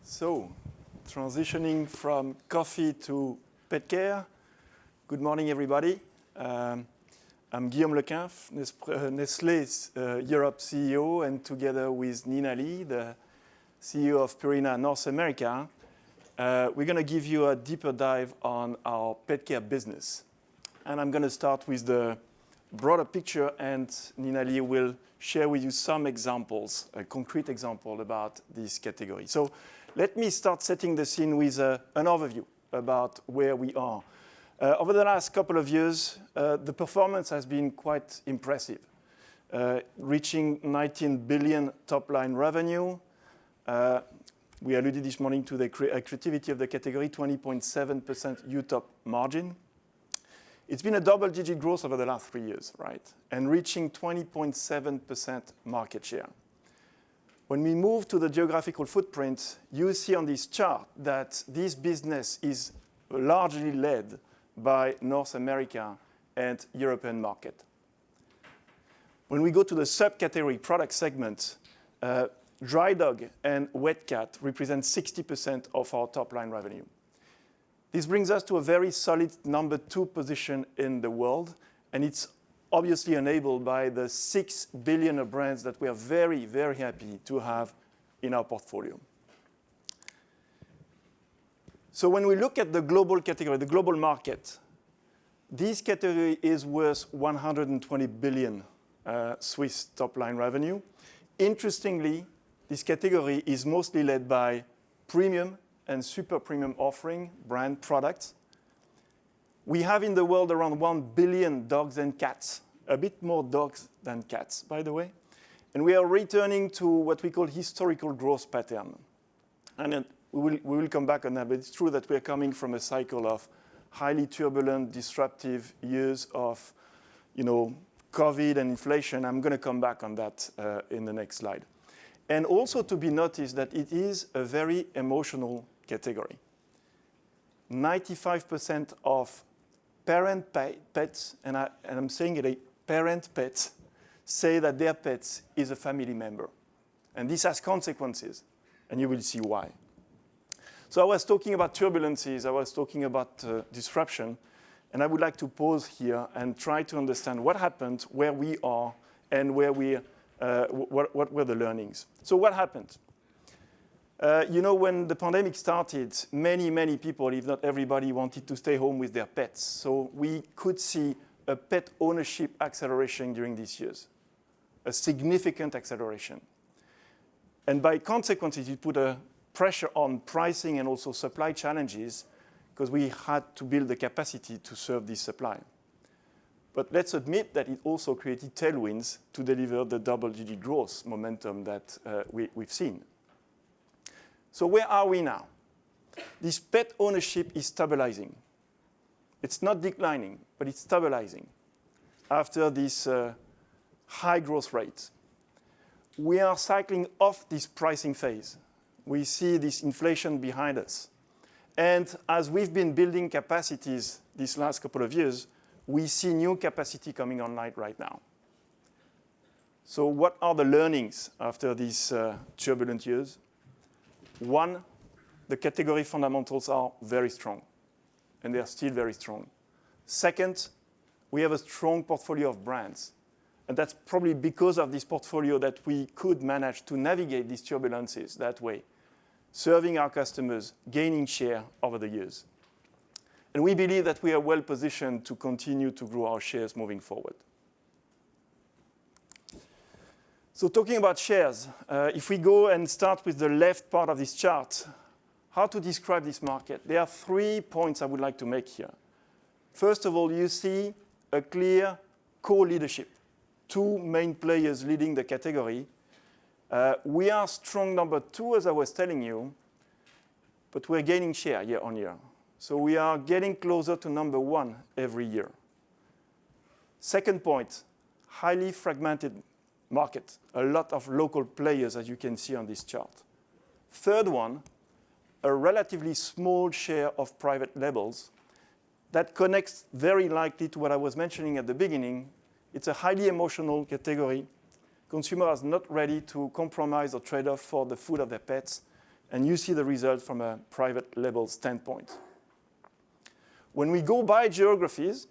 So, transitioning from coffee to Petcare. Good morning, everybody. I'm Guillaume Cunff, Nestlé's Europe CEO, and together with Leigh, the CEO of Purina North America, we're going to give you a deeper dive on our Petcare business. And I'm going to start with the broader picture, and Leigh will share with you some examples, a concrete example about this category. So let me start setting the scene with an overview about where we are. Over the last couple of years, the performance has been quite impressive, reaching 19 billion top-line revenue. We alluded this morning to the creativity of the category, 20.7% UTOP margin. It's been a double-digit growth over the last 3 years, right? And reaching 20.7% market share. When we move to the geographical footprint, you see on this chart that this business is largely led by North America and European market. When we go to the subcategory product segment, dry dog and wet cat represent 60% of our top-line revenue. This brings us to a very solid number 2 position in the world, and it's obviously enabled by the 6 billion of brands that we are very, very happy to have in our portfolio. So when we look at the global category, the global market, this category is worth 120 billion Swiss top-line revenue. Interestingly, this category is mostly led by premium and super premium offering brand products. We have in the world around 1 billion dogs and cats, a bit more dogs than cats, by the way. And we are returning to what we call historical growth pattern. And we will come back on that, but it's true that we are coming from a cycle of highly turbulent, disruptive years of, COVID and inflation. I'm going to come back on that in the next slide. And also to be noticed that it is a very emotional category. 95% of parent pets, and I'm saying it, parent pets, say that their pet is a family member. And this has consequences, and you will see why. So I was talking about turbulences, I was talking about disruption, and I would like to pause here and try to understand what happened, where we are, and where what were the learnings. So what happened? When the pandemic started, many people, if not everybody, wanted to stay home with their pets. So we could see a pet ownership acceleration during these years, a significant acceleration. And by consequence, it put a pressure on pricing and also supply challenges because we had to build the capacity to serve this supply. But let's admit that it also created tailwinds to deliver the double-digit growth momentum that we've seen. So where are we now? This pet ownership is stabilizing. It's not declining, but it's stabilizing after this high growth rate. We are cycling off this pricing phase. We see this inflation behind us. And as we've been building capacities these last couple of years, we see new capacity coming online right now. So what are the learnings after these turbulent years? One, the category fundamentals are very strong, and they are still very strong. Second, we have a strong portfolio of brands, and that's probably because of this portfolio that we could manage to navigate these turbulences that way, serving our customers, gaining share over the years. And we believe that we are well positioned to continue to grow our shares moving forward. So talking about shares, if we go and start with the left part of this chart, how to describe this market? There are 3 points I would like to make here. First of all, you see a clear co-leadership. 2 main players leading the category. We are strong number 2, as I was telling you, but we're gaining share year on year. So we are getting closer to number 1 every year. Second point, highly fragmented market. A lot of local players, as you can see on this chart. Third one, a relatively small share of private labels that connects very likely to what I was mentioning at the beginning. It's a highly emotional category. Consumers are not ready to compromise or trade off for the food of their pets. And you see the result from a private label standpoint. When we go by geographies,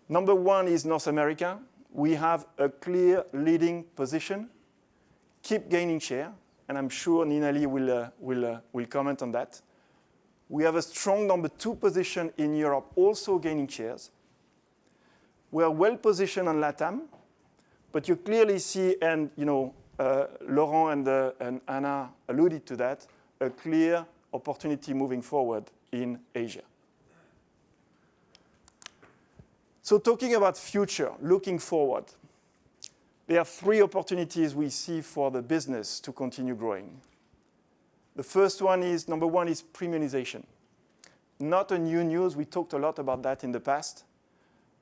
number one is North America. We have a clear leading position, keep gaining share, and I'm sure Nina Leigh will comment on that. We have a strong number two position in Europe, also gaining shares. We are well positioned on LATAM, but you clearly see, and Laurent and Anna alluded to that, a clear opportunity moving forward in Asia. So talking about future, looking forward, there are three opportunities we see for the business to continue growing. The first one is, number one is premiumization. Not a new news, we talked a lot about that in the past,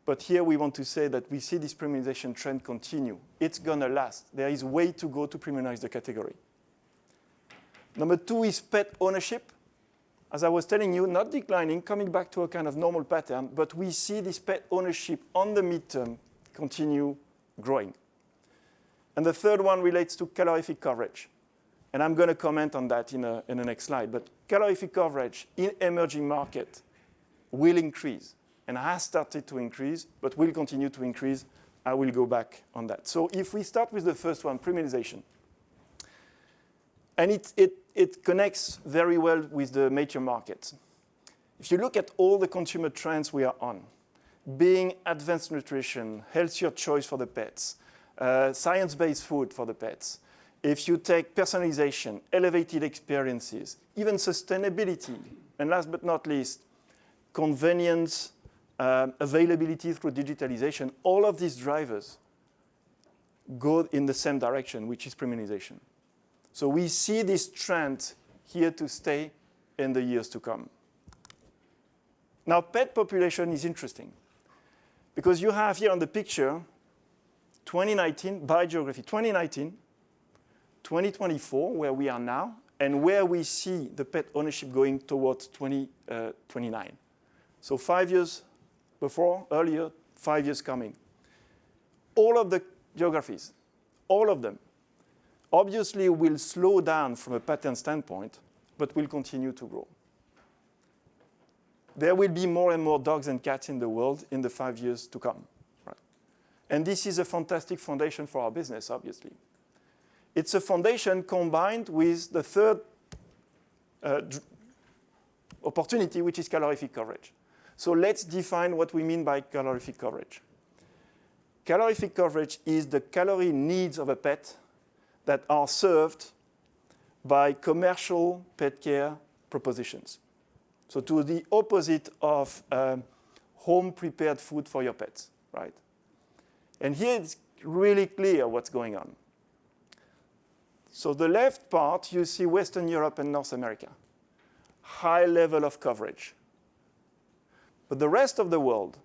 but here we want to say that we see this premiumization trend continue. It's gonna last. There is way to go to premiumize the category. Number two is pet ownership. As I was telling you, not declining, coming back to a kind of normal pattern, but we see this pet ownership on the midterm continue growing. And the third one relates to calorific coverage. And I'm going to comment on that in the next slide. But calorific coverage in emerging market will increase and has started to increase, but will continue to increase. I will go back on that. So if we start with the first one, premiumization. And it connects very well with the major markets. If you look at all the consumer trends we are on, being advanced nutrition, healthier choice for the pets, science-based food for the pets, if you take personalization, elevated experiences, even sustainability, and last but not least, convenience, availability through digitalization, all of these drivers go in the same direction, which is premiumization. So we see this trend here to stay in the years to come. Now, pet population is interesting because you have here on the picture 2019 by geography, 2019, 2024, where we are now, and where we see the pet ownership going towards 2029. So 5 years before, earlier, 5 years coming. All of the geographies, all of them, obviously will slow down from a pattern standpoint, but will continue to grow. There will be more and more dogs and cats in the world in the 5 years to come. Right? And this is a fantastic foundation for our business, obviously. It's a foundation combined with the third opportunity, which is calorific coverage. So let's define what we mean by calorific coverage. Calorific coverage is the calorie needs of a pet that are served by commercial pet care propositions. So to the opposite of home-prepared food for your pets, right? And here it's really clear what's going on. So the left part, you see Western Europe and North America. High level of coverage. But the rest of the world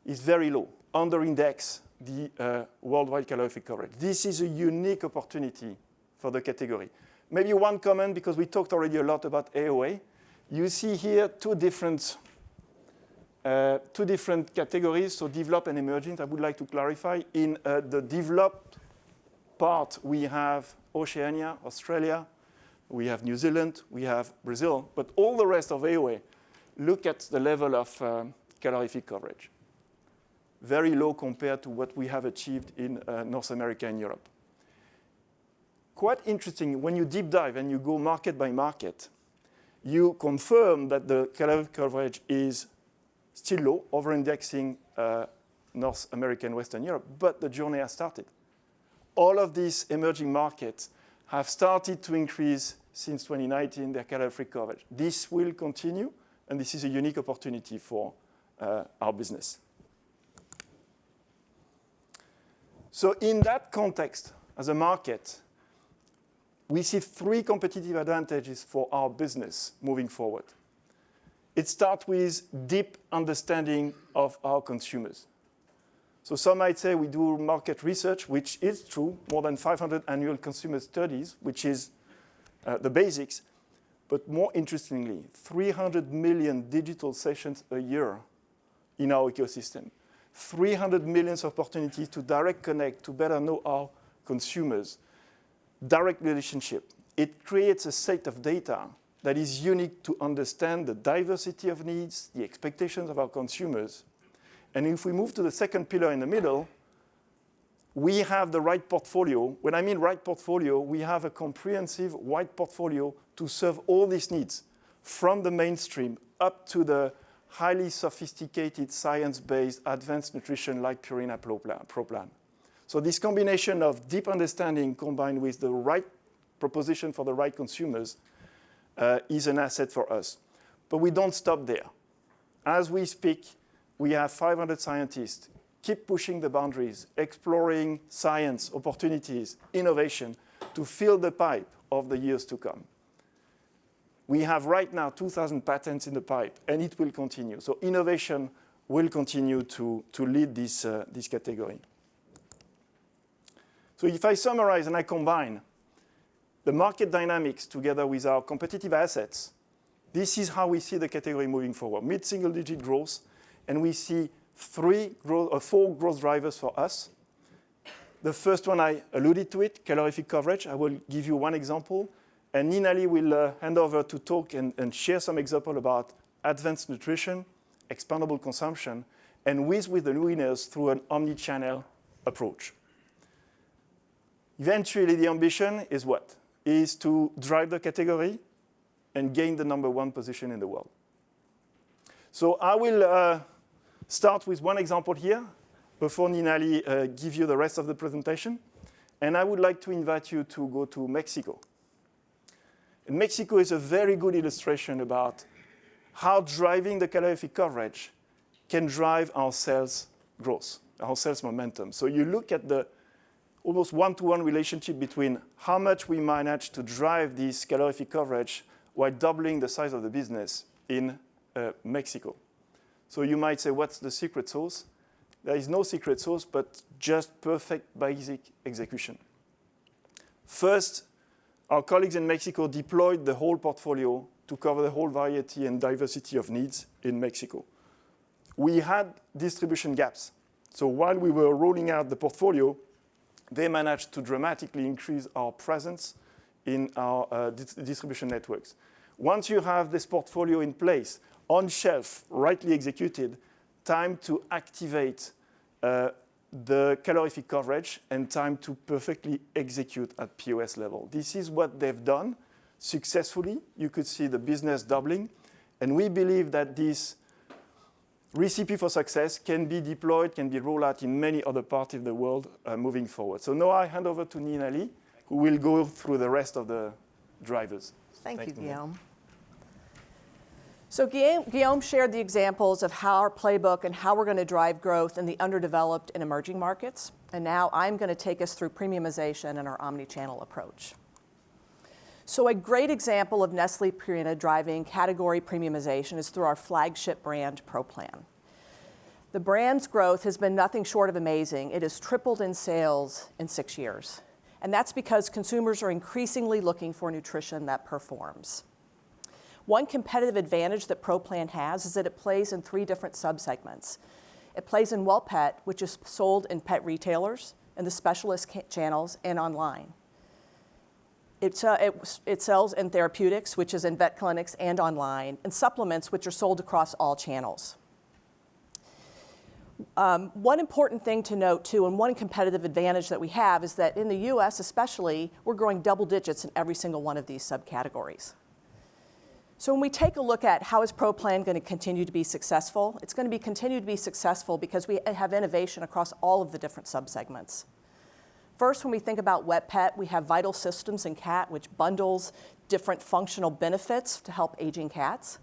is very low, under-index the worldwide calorific coverage. This is a unique opportunity for the category. Maybe one comment, because we talked already a lot about AOA. You see here two different categories, so developed and emerging. I would like to clarify. In the developed part, we have Oceania, Australia, we have New Zealand, we have Brazil, but all the rest of AOA, look at the level of calorific coverage. Very low compared to what we have achieved in North America and Europe. Quite interesting, when you deep dive and you go market by market, you confirm that the calorific coverage is still low, over-indexing North America and Western Europe, but the journey has started. All of these emerging markets have started to increase since 2019 their calorific coverage. This will continue, and this is a unique opportunity for our business. So in that context, as a market, we see three competitive advantages for our business moving forward. It starts with deep understanding of our consumers. So some might say we do market research, which is true, more than 500 annual consumer studies, which is the basics. But more interestingly, 300 million digital sessions a year in our ecosystem. 300 million opportunities to direct connect, to better know our consumers. Direct relationship. it creates a set of data that is unique to understand the diversity of needs, the expectations of our consumers. And if we move to the second pillar in the middle, we have the right portfolio. When I mean right portfolio, we have a comprehensive wide portfolio to serve all these needs, from the mainstream up to the highly sophisticated science-based advanced nutrition like Purina Pro Plan. So this combination of deep understanding combined with the right proposition for the right consumers is an asset for us. But we don't stop there. As we speak, we have 500 scientists keep pushing the boundaries, exploring science, opportunities, innovation to fill the pipe of the years to come. We have right now 2,000 patents in the pipe, and it will continue. So innovation will continue to lead this category. So if I summarize and I combine the market dynamics together with our competitive assets, this is how we see the category moving forward. Mid-single-digit growth, and we see four growth drivers for us. The first one, I alluded to it, calorific coverage. I will give you one example. And Leigh will hand over to talk and share some example about advanced nutrition, expandable consumption, and with the winners through an omnichannel approach. Eventually, the ambition is what? Is to drive the category and gain the number one position in the world. So I will start with one example here before Leigh give you the rest of the presentation. And I would like to invite you to go to Mexico. And Mexico is a very good illustration about how driving the calorific coverage can drive our sales growth, our sales momentum. So you look at the almost one-to-one relationship between how much we manage to drive this calorific coverage while doubling the size of the business in Mexico. So you might say, what's the secret sauce? There is no secret sauce, but just perfect basic execution. First, our colleagues in Mexico deployed the whole portfolio to cover the whole variety and diversity of needs in Mexico. We had distribution gaps. So while we were rolling out the portfolio, they managed to dramatically increase our presence in our distribution networks. Once you have this portfolio in place, on shelf, rightly executed, time to activate the calorific coverage and time to perfectly execute at POS level. This is what they've done successfully. You could see the business doubling. And we believe that this recipe for success can be deployed, can be rolled out in many other parts of the world moving forward. So now I hand over to Leigh, who will go through the rest of the drivers. Thank you, Guillaume. So Guillaume shared the examples of how our playbook and how we're going to drive growth in the underdeveloped and emerging markets. And now I'm going to take us through premiumization and our omnichannel approach. So a great example of Nestlé Purina driving category premiumization is through our flagship brand, Pro Plan. The brand's growth has been nothing short of amazing. It has tripled in sales in 6 years. And that's because consumers are increasingly looking for nutrition that performs. One competitive advantage that Pro Plan has is that it plays in 3 different subsegments. It plays in Well Pet, which is sold in pet retailers, in the specialist channels, and online. It sells in therapeutics, which is in vet clinics and online, and supplements, which are sold across all channels. One important thing to note, too, and one competitive advantage that we have is that in the US especially, we're growing double digits in every single one of these subcategories. So when we take a look at how is Pro Plan going to continue to be successful, it's going to continue to be successful because we have innovation across all of the different subsegments. First, when we think about Wet Pet, we have Vital Systems in cat, which bundles different functional benefits to help aging cats.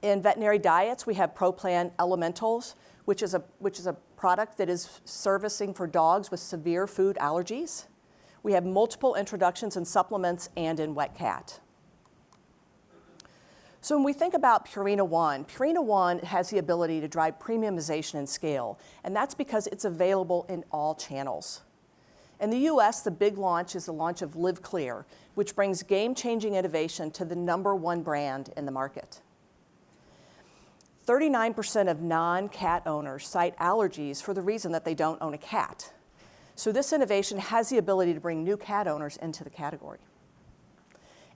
In veterinary diets, we have Pro Plan Elementals, which is a product that is servicing for dogs with severe food allergies. We have multiple introductions in supplements and in wet cat. So when we think about Purina One has the ability to drive premiumization and scale, and that's because it's available in all channels. In the US, the big launch is the launch of Live Clear, which brings game-changing innovation to the #1 brand in the market. 39% of non-cat owners cite allergies for the reason that they don't own a cat. So this innovation has the ability to bring new cat owners into the category.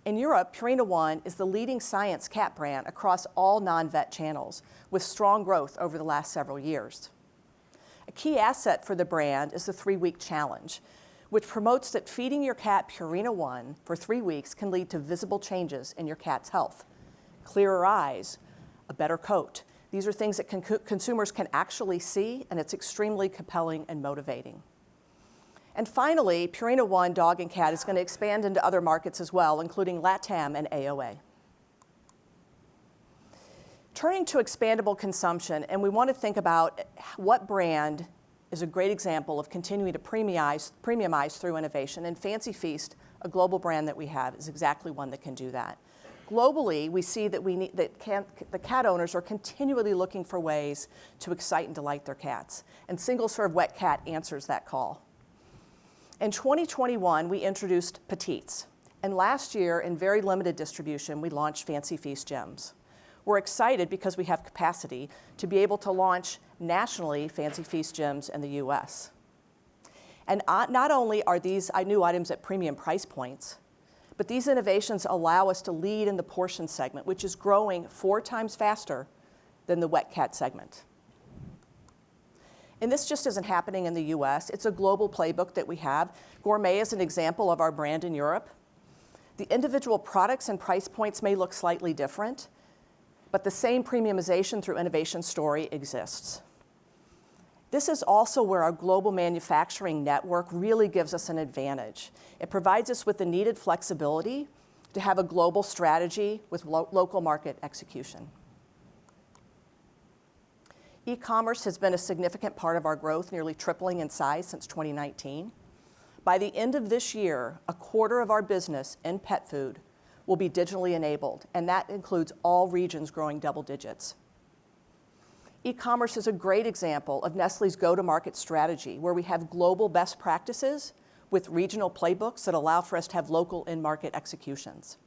In Europe, Purina One is the leading science cat brand across all non-vet channels, with strong growth over the last several years. A key asset for the brand is the 3-week challenge, which promotes that feeding your cat Purina One for 3 weeks can lead to visible changes in your cat's health. Clearer eyes, a better coat. These are things that consumers can actually see, and it's extremely compelling and motivating. And finally, Purina One Dog and Cat is going to expand into other markets as well, including LATAM and AOA. Turning to expandable consumption, and we want to think about what brand is a great example of continuing to premiumize through innovation, and Fancy Feast, a global brand that we have, is exactly one that can do that. Globally, we see that the cat owners are continually looking for ways to excite and delight their cats, and single-serve wet cat answers that call. In 2021, we introduced Petites, and last year, in very limited distribution, we launched Fancy Feast Gems. We're excited because we have capacity to be able to launch nationally Fancy Feast Gems in the US. And not only are these new items at premium price points, but these innovations allow us to lead in the portion segment, which is growing 4 times faster than the wet cat segment. And this just isn't happening in the US. It's a global playbook that we have. Gourmet is an example of our brand in Europe. The individual products and price points may look slightly different, but the same premiumization through innovation story exists. This is also where our global manufacturing network really gives us an advantage. It provides us with the needed flexibility to have a global strategy with local market execution. E-commerce has been a significant part of our growth, nearly tripling in size since 2019. By the end of this year, a quarter of our business in pet food will be digitally enabled, and that includes all regions growing double digits. E-commerce is a great example of Nestlé's go-to-market strategy, where we have global best practices with regional playbooks that allow for us to have local in-market executions.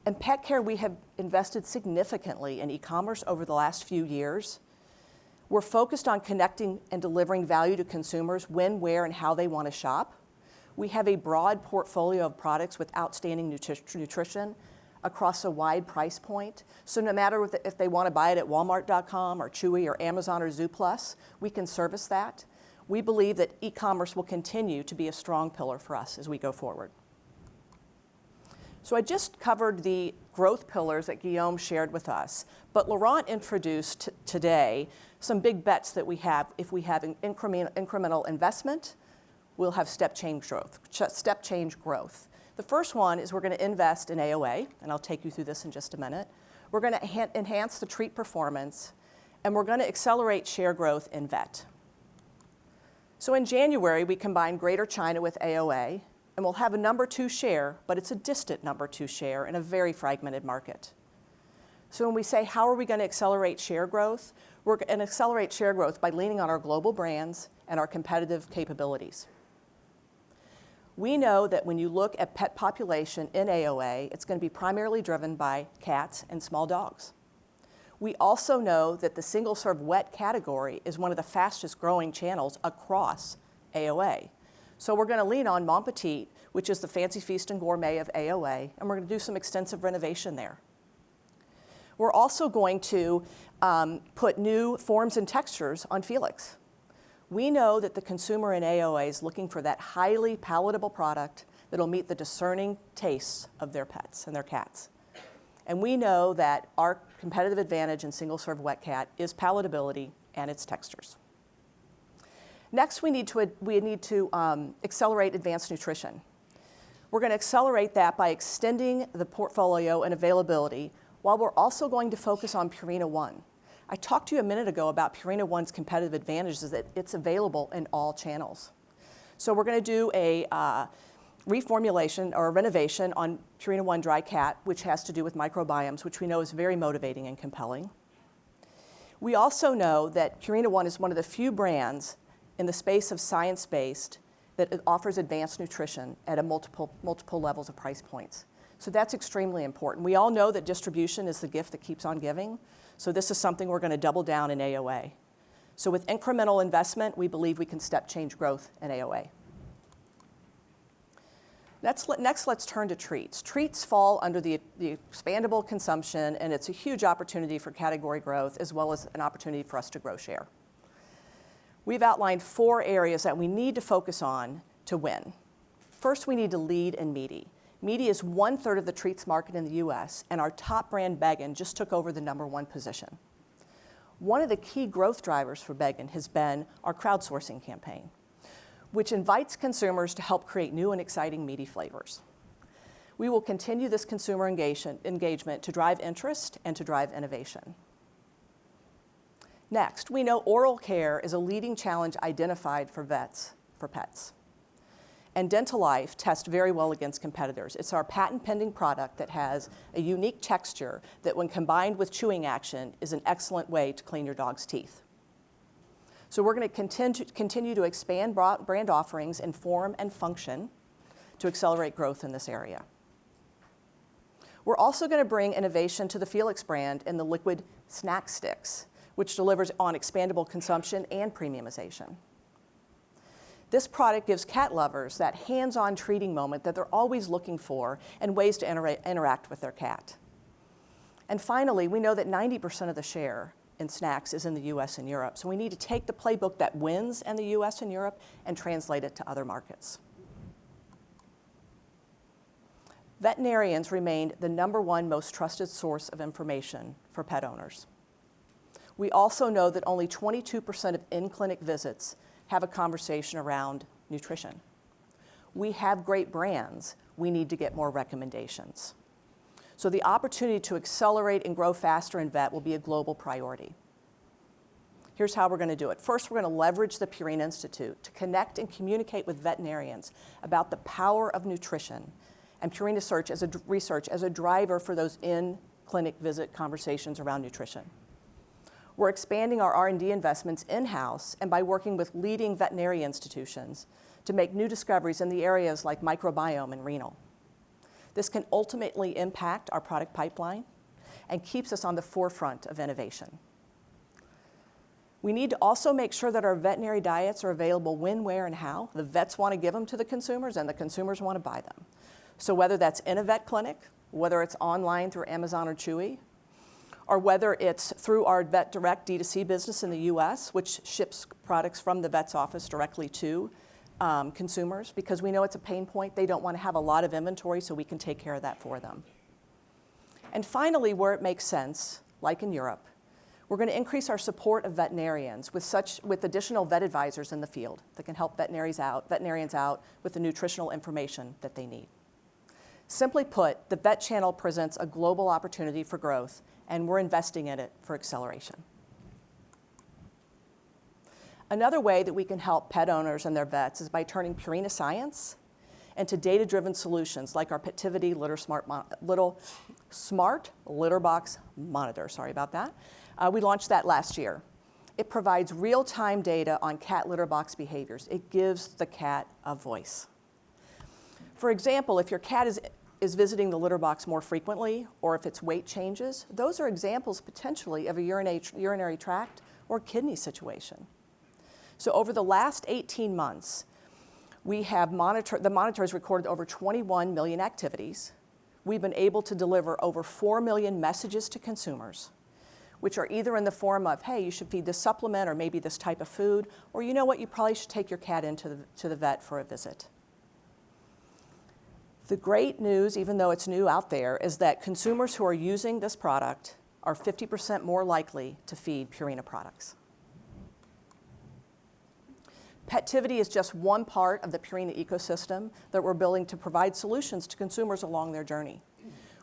In pet care, we have invested significantly in e-commerce over the last few years. We're focused on connecting and delivering value to consumers when, where, and how they want to shop. We have a broad portfolio of products with outstanding nutrition across a wide price point. So no matter if they want to buy it at Walmart.com or Chewy or Amazon or Zooplus, we can service that. We believe that e-commerce will continue to be a strong pillar for us as we go forward. So I just covered the growth pillars that Guillaume shared with us, but Laurent introduced today some big bets that we have. If we have an incremental investment, we'll have step change growth. The first one is we're going to invest in AOA, and I'll take you through this in just a minute. We're going to enhance the treat performance, and we're going to accelerate share growth in vet. So in January, we combined Greater China with AOA, and we'll have a number 2 share, but it's a distant number 2 share in a very fragmented market. So when we say, how are we going to accelerate share growth? We're going to accelerate share growth by leaning on our global brands and our competitive capabilities. We know that when you look at pet population in AOA, it's going to be primarily driven by cats and small dogs. We also know that the single-serve wet category is one of the fastest growing channels across AOA. So we're going to lean on Mon Petit, which is the Fancy Feast and Gourmet of AOA, and we're going to do some extensive renovation there. We're also going to put new forms and textures on Felix. We know that the consumer in AOA is looking for that highly palatable product that'll meet the discerning tastes of their pets and their cats. And we know that our competitive advantage in single-serve wet cat is palatability and its textures. Next, we need to accelerate advanced nutrition. We're going to accelerate that by extending the portfolio and availability, while we're also going to focus on Purina One. I talked to you a minute ago about Purina One's competitive advantage is that it's available in all channels. So we're going to do a reformulation or a renovation on Purina One Dry Cat, which has to do with microbiomes, which we know is very motivating and compelling. We also know that Purina One is one of the few brands in the space of science-based that offers advanced nutrition at a multiple levels of price points. So that's extremely important. We all know that distribution is the gift that keeps on giving. So this is something we're going to double down in AOA. So with incremental investment, we believe we can step change growth in AOA. Next, let's turn to treats. Treats fall under the expandable consumption, and it's a huge opportunity for category growth as well as an opportunity for us to grow share. We've outlined 4 areas that we need to focus on to win. First, we need to lead in meaty. Meaty is 1/3 of the treats market in the US, and our top brand, Beggin', just took over the #1 position. One of the key growth drivers for Beggin' has been our crowdsourcing campaign, which invites consumers to help create new and exciting meaty flavors. We will continue this consumer engagement to drive interest and to drive innovation. Next, we know oral care is a leading challenge identified for vets for pets. And Dental Life tests very well against competitors. It's our patent-pending product that has a unique texture that, when combined with chewing action, is an excellent way to clean your dog's teeth. So we're going to continue to expand brand offerings in form and function to accelerate growth in this area. We're also going to bring innovation to the Felix brand in the liquid snack sticks, which delivers on expandable consumption and premiumization. This product gives cat lovers that hands-on treating moment that they're always looking for and ways to interact with their cat. And finally, we know that 90% of the share in snacks is in the US and Europe, so we need to take the playbook that wins in the US and Europe and translate it to other markets. Veterinarians remain the #1 most trusted source of information for pet owners. We also know that only 22% of in-clinic visits have a conversation around nutrition. We have great brands. We need to get more recommendations. So the opportunity to accelerate and grow faster in vet will be a global priority. Here's how we're going to do it. First, we're going to leverage the Purina Institute to connect and communicate with veterinarians about the power of nutrition and Purina research as a driver for those in-clinic visit conversations around nutrition. We're expanding our R&D investments in-house and by working with leading veterinary institutions to make new discoveries in the areas like microbiome and renal. This can ultimately impact our product pipeline and keeps us on the forefront of innovation. We need to also make sure that our veterinary diets are available when, where, and how. The vets want to give them to the consumers, and the consumers want to buy them. So whether that's in a vet clinic, whether it's online through Amazon or Chewy, or whether it's through our Vet Direct D2C business in the US, which ships products from the vet's office directly to consumers, because we know it's a pain point. They don't want to have a lot of inventory, so we can take care of that for them. And finally, where it makes sense, like in Europe, we're going to increase our support of veterinarians with additional vet advisors in the field that can help veterinarians out with the nutritional information that they need. Simply put, the vet channel presents a global opportunity for growth, and we're investing in it for acceleration. Another way that we can help pet owners and their vets is by turning Purina science into data-driven solutions like our Petivity Smart Litter Box Monitor. Sorry about that. We launched that last year. It provides real-time data on cat litter box behaviors. It gives the cat a voice. For example, if your cat is visiting the litter box more frequently, or if its weight changes, those are examples potentially of a urinary tract or kidney situation. So over the last 18 months, the monitor has recorded over 21 million activities. We've been able to deliver over 4 million messages to consumers, which are either in the form of, hey, you should feed this supplement or maybe this type of food, or you know what, you probably should take your cat into the vet for a visit. The great news, even though it's new out there, is that consumers who are using this product are 50% more likely to feed Purina products. Petivity is just one part of the Purina ecosystem that we're building to provide solutions to consumers along their journey.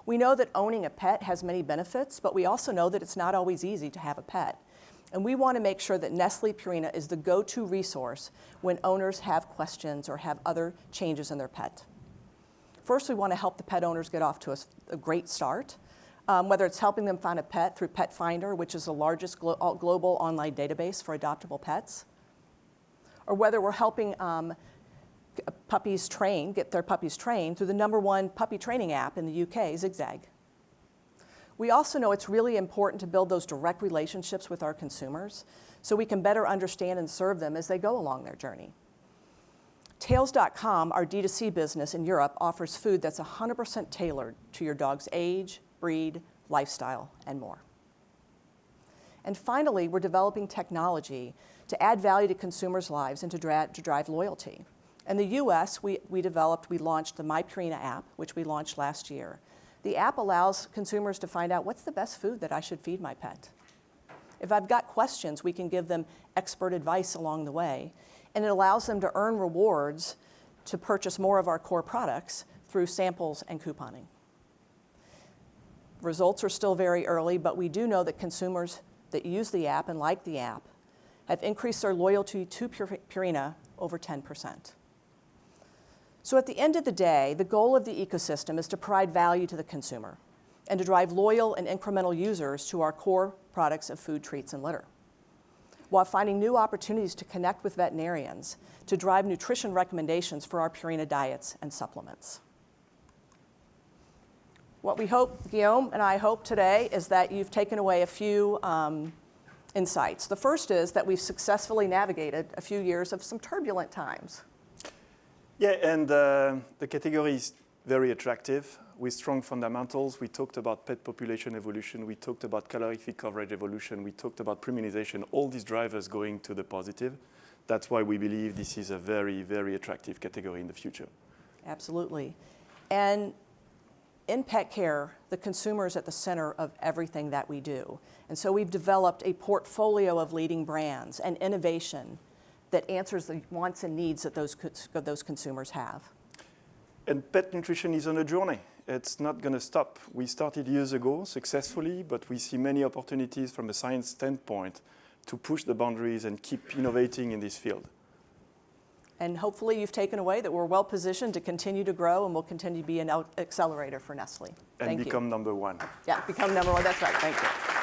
We know that owning a pet has many benefits, but we also know that it's not always easy to have a pet. And we want to make sure that Nestlé Purina is the go-to resource when owners have questions or have other changes in their pet. First, we want to help the pet owners get off to a great start, whether it's helping them find a pet through Pet Finder, which is the largest global online database for adoptable pets, or whether we're helping get their puppies trained through the #1 puppy training app in the UK, Zigzag. We also know it's really important to build those direct relationships with our consumers so we can better understand and serve them as they go along their journey. Tails.com, our D2C business in Europe, offers food that's 100% tailored to your dog's age, breed, lifestyle, and more. And finally, we're developing technology to add value to consumers' lives and to drive loyalty. In the US, we launched the My Purina app, which we launched last year. The app allows consumers to find out what's the best food that I should feed my pet. If I've got questions, we can give them expert advice along the way. And it allows them to earn rewards to purchase more of our core products through samples and couponing. Results are still very early, but we do know that consumers that use the app and like the app have increased their loyalty to Purina over 10%. So at the end of the day, the goal of the ecosystem is to provide value to the consumer and to drive loyal and incremental users to our core products of food, treats, and litter, while finding new opportunities to connect with veterinarians to drive nutrition recommendations for our Purina diets and supplements. What we hope, Guillaume and I hope today, is that you've taken away a few insights. The first is that we've successfully navigated a few years of some turbulent times. Yeah, and the category is very attractive with strong fundamentals. We talked about pet population evolution. We talked about calorific coverage evolution. We talked about premiumization, all these drivers going to the positive. That's why we believe this is a very, very attractive category in the future. Absolutely. And in pet care, the consumer is at the center of everything that we do. And so we've developed a portfolio of leading brands and innovation that answers the wants and needs that those consumers have. And pet nutrition is on a journey. It's not going to stop. We started years ago successfully, but we see many opportunities from a science standpoint to push the boundaries and keep innovating in this field. And hopefully you've taken away that we're well positioned to continue to grow and will continue to be an accelerator for Nestlé. And Thank you. become number one. Yeah, become number one. That's right. Thank you.